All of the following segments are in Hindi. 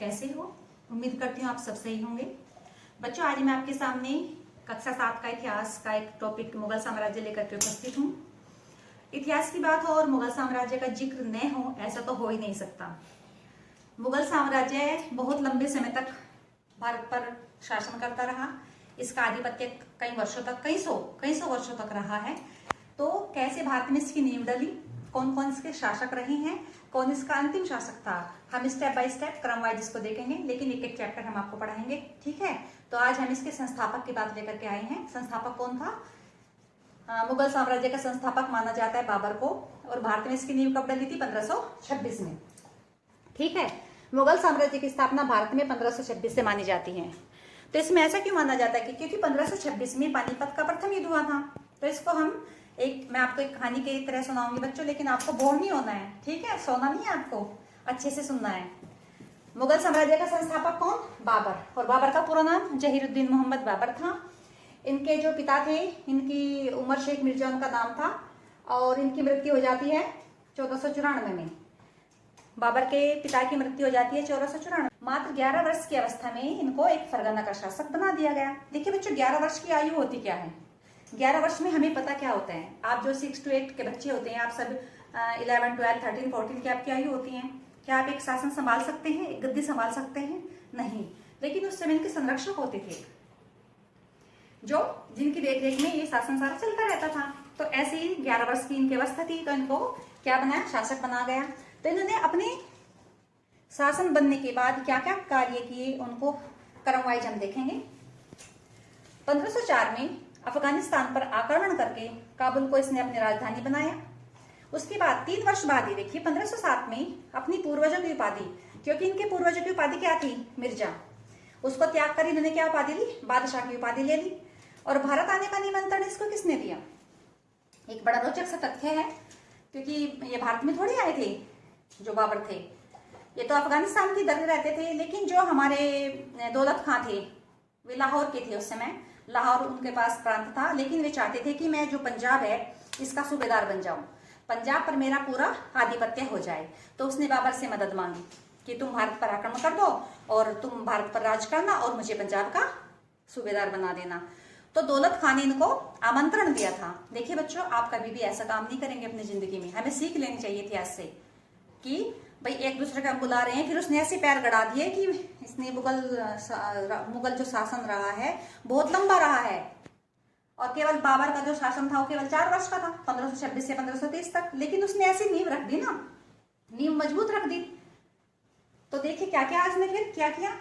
कैसे हो? उम्मीद करती हूँ आप सब सही होंगे। बच्चों, आज मैं आपके सामने कक्षा 7 का इतिहास का एक टॉपिक मुगल साम्राज्य लेकर के उपस्थित हूँ। इतिहास की बात हो और मुगल साम्राज्य का जिक्र न हो, ऐसा तो हो ही नहीं सकता। मुगल साम्राज्य बहुत लंबे समय तक भारत पर शासन करता रहा। इसका आधिपत्य कई वर्षों तक, कई सौ वर्षों तक रहा है। तो कैसे भारत में इसकी नींव डली, कौन कौन इसके शासक रहे हैं, कौन इसका अंतिम शासक था, हम स्टेप बाय स्टेप क्रम वाइज इसको देखेंगे, लेकिन एक एक चैप्टर हम आपको पढ़ाएंगे। ठीक है, तो आज हम इसके संस्थापक की बात लेकर के आए हैं। संस्थापक कौन था? मुगल साम्राज्य का संस्थापक माना जाता है बाबर को, और भारत में इसकी नींव कब डली थी? 1526 में। ठीक है, मुगल साम्राज्य की स्थापना भारत में 1526 से मानी जाती है। तो इसमें ऐसा क्यों माना जाता है कि क्योंकि 1526 में पानीपत का प्रथम युद्ध हुआ था। तो इसको हम मैं आपको एक कहानी की तरह सुनाऊंगी बच्चों, लेकिन आपको बोर नहीं होना है। ठीक है, सोना नहीं है, आपको अच्छे से सुनना है। मुगल साम्राज्य का संस्थापक कौन? बाबर। और बाबर का पूरा नाम जहीरुद्दीन मोहम्मद बाबर था। इनके जो पिता थे, इनकी उमर शेख मिर्जा उनका नाम था, और इनकी मृत्यु हो जाती है 1494 में। बाबर के पिता की मृत्यु हो जाती है 1494। मात्र 11 वर्ष की अवस्था में इनको एक फरगना का शासक बना दिया गया। देखिए बच्चों, 11 वर्ष की आयु होती क्या है? 11 वर्ष में हमें पता क्या होता है। आप जो 6 to 8 के बच्चे होते हैं, आप सब 11, 12, 13, 14 की आपकी आयु होती है। क्या आप एक शासन संभाल सकते हैं, एक गद्दी संभाल सकते हैं? नहीं। लेकिन उस समय इनके संरक्षक होते थे, जो जिनकी देखरेख में ये शासन सारा चलता रहता था। तो ऐसे ही 11 वर्ष की इनकी अवस्था थी, तो इनको क्या बनाया? शासक बना गया। तो इन्होंने अपने शासन बनने के बाद क्या क्या कार्य किए, उनको क्रम वाइज हम देखेंगे। 1504 में अफगानिस्तान पर आक्रमण करके काबुल को इसने अपनी राजधानी बनाया। उसके बाद 3 वर्ष बाद ही देखिए 1507 में अपनी पूर्वजों की उपाधि, क्योंकि इनके पूर्वजों की उपाधि क्या थी? मिर्जा, उसको त्याग कर इन्होंने क्या उपाधि ली? बादशाह की उपाधि ले ली। और भारत आने का निमंत्रण इसको किसने दिया? एक बड़ा रोचक सा तथ्य है, क्योंकि ये भारत में थोड़े आए थे जो बाबर थे, ये तो अफगानिस्तान की दर रहते थे। लेकिन जो हमारे दौलत खां थे, वे लाहौर के थे उस समय, लाहौर उनके पास प्रांत था। लेकिन वे चाहते थे कि मैं जो पंजाब है इसका सूबेदार बन जाऊं, पंजाब पर मेरा पूरा आधिपत्य हो जाए। तो उसने बाबर से मदद मांगी कि तुम भारत पर आक्रमण कर दो और तुम भारत पर राज करना और मुझे पंजाब का सूबेदार बना देना। तो दौलत खान ने इनको आमंत्रण दिया था। देखिए बच्चों, आप कभी भी ऐसा काम नहीं करेंगे अपनी जिंदगी में। हमें सीख लेनी चाहिए इतिहास से कि भाई एक दूसरे का बुला रहे हैं, फिर उसने ऐसे पैर गड़ा दिए कि इसने मुगल जो शासन रहा है बहुत लंबा रहा है। और केवल बाबर का जो शासन था वो केवल 4 वर्ष का था, 1526 से 1530 तक। लेकिन उसने ऐसी नींव रख दी ना, नींव मजबूत रख दी। तो देखिए क्या क्या उसने फिर क्या किया।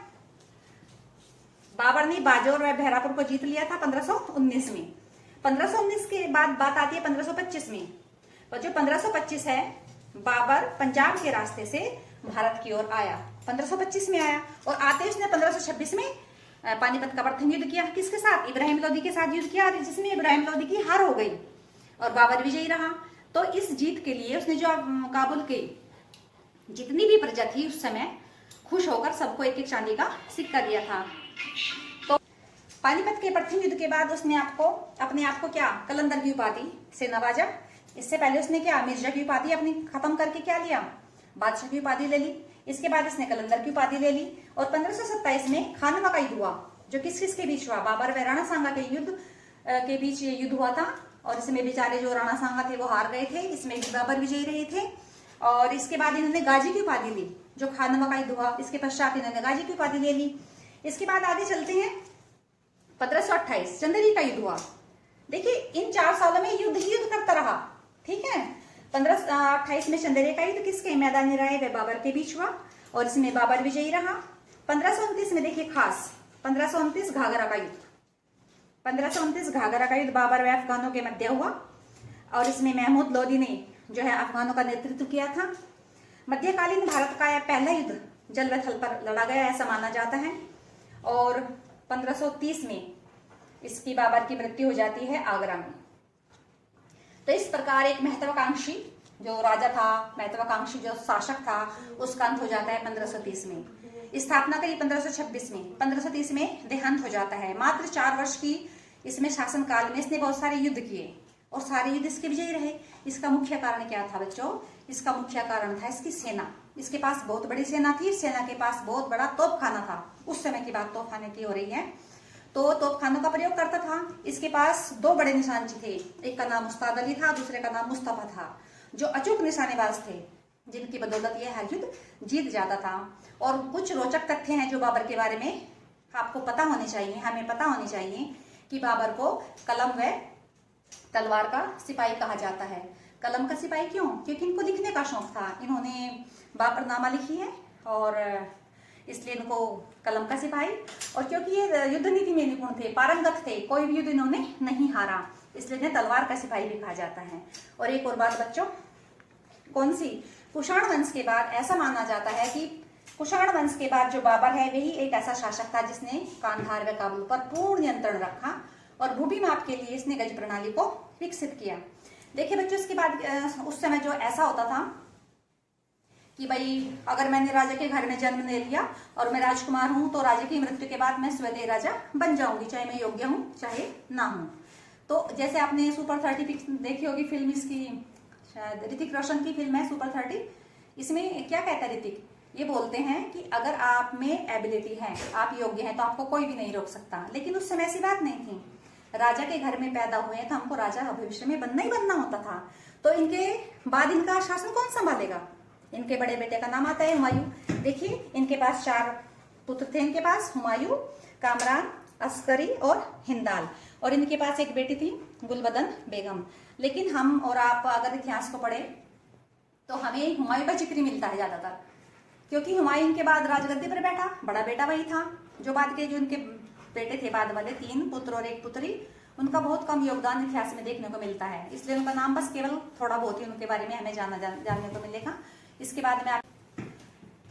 बाबर ने बाजौर व बहरापुर को जीत लिया था 1519 में। 1519 के बाद बात आती है 1525 में। और जो 1525 है, बाबर पंजाब के रास्ते से भारत की ओर आया, 1525 में आया। और आते उसने 1526 में पानीपत का प्रथम युद्ध किया। किसके साथ? इब्राहिम लोदी के साथ युद्ध किया, जिसमें इब्राहिम लोदी की हार हो गई और बाबर विजयी रहा। तो इस जीत के लिए उसने जो काबुल के जितनी भी प्रजा थी उस समय खुश होकर सबको एक एक चांदी का सिक्का दिया था। तो पानीपत के प्रथम युद्ध के बाद उसने अपने आप को क्या? कलंदर की उपाधि से नवाजा। इससे पहले उसने क्या? मिर्जा की उपाधि अपनी खत्म करके क्या लिया? बादशाह की उपाधि ले ली। इसके बाद इसने कलंदर की उपाधि ले ली। और 1527 में खानवा का युद्ध हुआ, जो किस किस के बीच हुआ? बाबर व राणा सांगा के युद्ध के बीच युद्ध हुआ था। और इसमें बेचारे जो राणा सांगा थे वो हार गए थे, इसमें बाबर विजयी रहे थे। और इसके बाद इन्होंने गाजी की उपाधि ली, जो खानवा का युद्ध हुआ। इसके पश्चात इन्होंने गाजी की उपाधि ले ली। इसके बाद आगे चलते हैं, 1528 चंदेरी का युद्ध हुआ। देखिए इन 4 सालों में युद्ध ही युद्ध करता रहा। ठीक है, 1528 में चंदेरी का युद्ध किसके? मैदानी राय व बाबर के बीच हुआ, और इसमें बाबर विजयी रहा। 1529 में देखिए खास 1529 घाघरा का युद्ध। 1529 घाघरा का युद्ध बाबर व अफगानों के मध्य हुआ, और इसमें महमूद लोदी ने जो है अफगानों का नेतृत्व किया था। मध्यकालीन भारत का यह पहला युद्ध जल व थल पर लड़ा गया ऐसा माना जाता है। और 1530 में इसकी बाबर की मृत्यु हो जाती है आगरा में। तो इस प्रकार एक महत्वाकांक्षी जो राजा था, महत्वाकांक्षी जो शासक था, उसका अंत हो जाता है 1530 में। स्थापना करी 1526 में, 1530 में देहांत हो जाता है। मात्र 4 वर्ष की इसमें शासन काल में इसने बहुत सारे युद्ध किए और सारे युद्ध इसके विजयी रहे। इसका मुख्य कारण क्या था बच्चों? इसका मुख्य कारण था इसकी सेना। इसके पास बहुत बड़ी सेना थी, सेना के पास बहुत बड़ा तोपखाना था। उस समय की बात तोपखाने की हो रही है, तो तोपखानों का प्रयोग करता था। इसके पास 2 बड़े निशानची थे, एक का नाम उस्ताद अली था, दूसरे का नाम मुस्तफा था, जो अचूक निशानेबाज थे, जिनकी बदौलत यह हर युद्ध जीत जाता था। और कुछ रोचक तथ्य हैं जो बाबर के बारे में आपको पता होने चाहिए, हमें पता होने चाहिए कि बाबर को कलम व तलवार का सिपाही कहा जाता है। कलम का सिपाही क्यों? क्योंकि इनको लिखने का शौक था। इन्होंने बाबरनामा लिखी है और इसलिए इनको कलम का सिपाही। और क्योंकि ये युद्ध नीति में निपुण थे, पारंगत थे, कोई भी युद्ध इन्होंने नहीं हारा, इसलिए इन्हें तलवार का सिपाही भी कहा जाता है। और एक और बात बच्चों, कौन सी? कुषाण वंश के बाद ऐसा माना जाता है कि कुषाण वंश के बाद जो बाबर है वही एक ऐसा शासक था जिसने कांधार व काबुल पर पूर्ण नियंत्रण रखा और भूमि माप के लिए इसने गज प्रणाली को विकसित किया। देखिए बच्चों, इसके बाद उस समय जो ऐसा होता था कि भाई अगर मैंने राजा के घर में जन्म ले लिया और मैं राजकुमार हूं तो राजा की मृत्यु के बाद मैं स्वतः राजा बन जाऊंगी, चाहे मैं योग्य हूं चाहे ना हूं। तो जैसे आपने सुपर 30 पिक्स देखी होगी फिल्म, इसकी शायद ऋतिक रोशन की फिल्म है सुपर 30। इसमें क्या कहता है ऋतिक? ये बोलते हैं कि अगर आप में एबिलिटी है, आप योग्य हैं, तो आपको कोई भी नहीं रोक सकता। लेकिन उस समय ऐसी बात नहीं थी। राजा के घर में पैदा हुए तो हमको राजा भविष्य में बनना ही बनना होता था। तो इनके बाद इनका शासन कौन संभालेगा? इनके बड़े बेटे का नाम आता है हुमायूं। देखिए इनके पास 4 पुत्र थे, इनके पास हुमायूं, कामरान, अस्करी और हिंदाल। और इनके पास एक बेटी थी गुलबदन बेगम। लेकिन हम और आप अगर इतिहास को पढ़े तो हमें हुमायूं का जिक्र मिलता है ज्यादातर, क्योंकि हुमायूं के बाद राजगद्दी पर बैठा बड़ा बेटा वही था। जो बाद के जो इनके बेटे थे बाद वाले 3 पुत्र और 1 पुत्री, उनका बहुत कम योगदान इतिहास में देखने को मिलता है। इसलिए उनका नाम बस केवल थोड़ा बहुत ही उनके बारे में हमें जानने को मिलेगा। इसके बाद में आप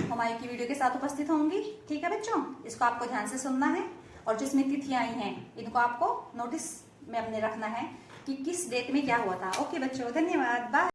हुमायूं की वीडियो के साथ उपस्थित होंगी। ठीक है बच्चों, इसको आपको ध्यान से सुनना है और जिसमें तिथियां आई हैं इनको आपको नोटिस में अपने रखना है कि किस डेट में क्या हुआ था। ओके बच्चों, धन्यवाद, बाय।